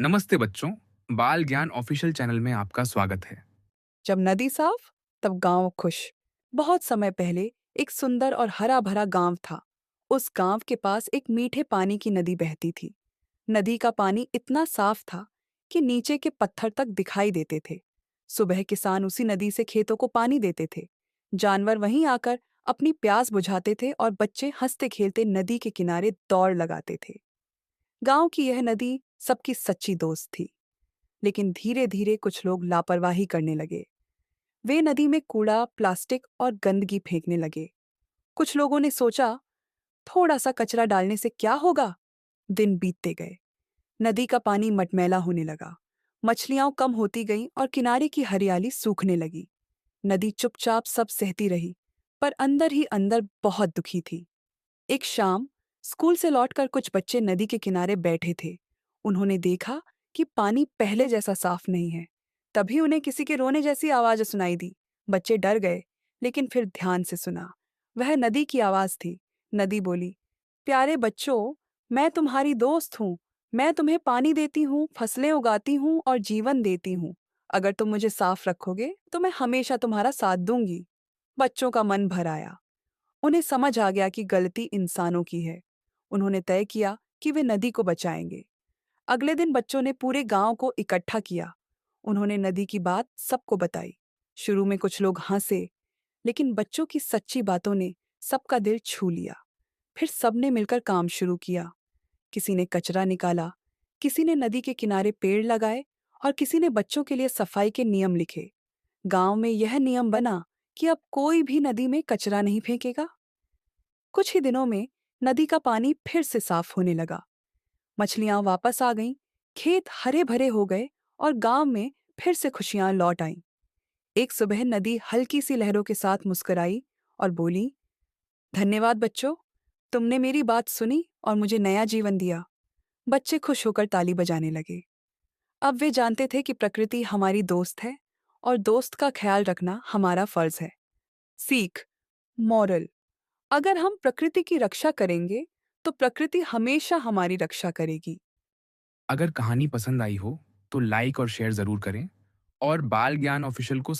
नमस्ते बच्चों। बाल ज्ञान ऑफिशियल चैनल में आपका स्वागत है। जब नदी साफ तब गांव खुश। बहुत समय पहले एक सुंदर और हरा भरा गांव था। उस गांव के पास एक मीठे पानी की नदी बहती थी। नदी का पानी इतना साफ था कि नीचे के पत्थर तक दिखाई देते थे। सुबह किसान उसी नदी से खेतों को पानी देते थे। जानवर वहीं आकर अपनी प्यास बुझाते थे और बच्चे हंसते खेलते नदी के किनारे दौड़ लगाते थे। गांव की यह नदी सबकी सच्ची दोस्त थी। लेकिन धीरे धीरे कुछ लोग लापरवाही करने लगे। वे नदी में कूड़ा, प्लास्टिक और गंदगी फेंकने लगे। कुछ लोगों ने सोचा, थोड़ा सा कचरा डालने से क्या होगा। दिन बीतते गए। नदी का पानी मटमैला होने लगा। मछलियां कम होती गईं और किनारे की हरियाली सूखने लगी। नदी चुपचाप सब सहती रही, पर अंदर ही अंदर बहुत दुखी थी। एक शाम स्कूल से लौटकर कुछ बच्चे नदी के किनारे बैठे थे। उन्होंने देखा कि पानी पहले जैसा साफ नहीं है। तभी उन्हें किसी के रोने जैसी आवाज सुनाई दी। बच्चे डर गए, लेकिन फिर ध्यान से सुना। वह नदी की आवाज थी। नदी बोली, प्यारे बच्चों, मैं तुम्हारी दोस्त हूँ। मैं तुम्हें पानी देती हूँ, फसलें उगाती हूँ और जीवन देती हूँ। अगर तुम मुझे साफ रखोगे तो मैं हमेशा तुम्हारा साथ दूंगी। बच्चों का मन भर आया। उन्हें समझ आ गया कि गलती इंसानों की है। उन्होंने तय किया कि वे नदी को बचाएंगे। अगले दिन बच्चों ने पूरे गांव को इकट्ठा किया। उन्होंने नदी की बात सबको बताई। शुरू में कुछ लोग हंसे, लेकिन बच्चों की सच्ची बातों ने सबका दिल छू लिया। फिर सबने मिलकर काम शुरू किया। किसी ने कचरा निकाला, किसी ने नदी के किनारे पेड़ लगाए और किसी ने बच्चों के लिए सफाई के नियम लिखे। गांव में यह नियम बना कि अब कोई भी नदी में कचरा नहीं फेंकेगा। कुछ ही दिनों में नदी का पानी फिर से साफ होने लगा। मछलियां वापस आ गईं, खेत हरे भरे हो गए और गांव में फिर से खुशियां लौट आईं। एक सुबह नदी हल्की सी लहरों के साथ मुस्कुराई और बोली, धन्यवाद बच्चों, तुमने मेरी बात सुनी और मुझे नया जीवन दिया। बच्चे खुश होकर ताली बजाने लगे। अब वे जानते थे कि प्रकृति हमारी दोस्त है और दोस्त का ख्याल रखना हमारा फर्ज है। सीख, मॉरल, अगर हम प्रकृति की रक्षा करेंगे तो प्रकृति हमेशा हमारी रक्षा करेगी। अगर कहानी पसंद आई हो तो लाइक और शेयर जरूर करें और बाल ज्ञान ऑफिशियल को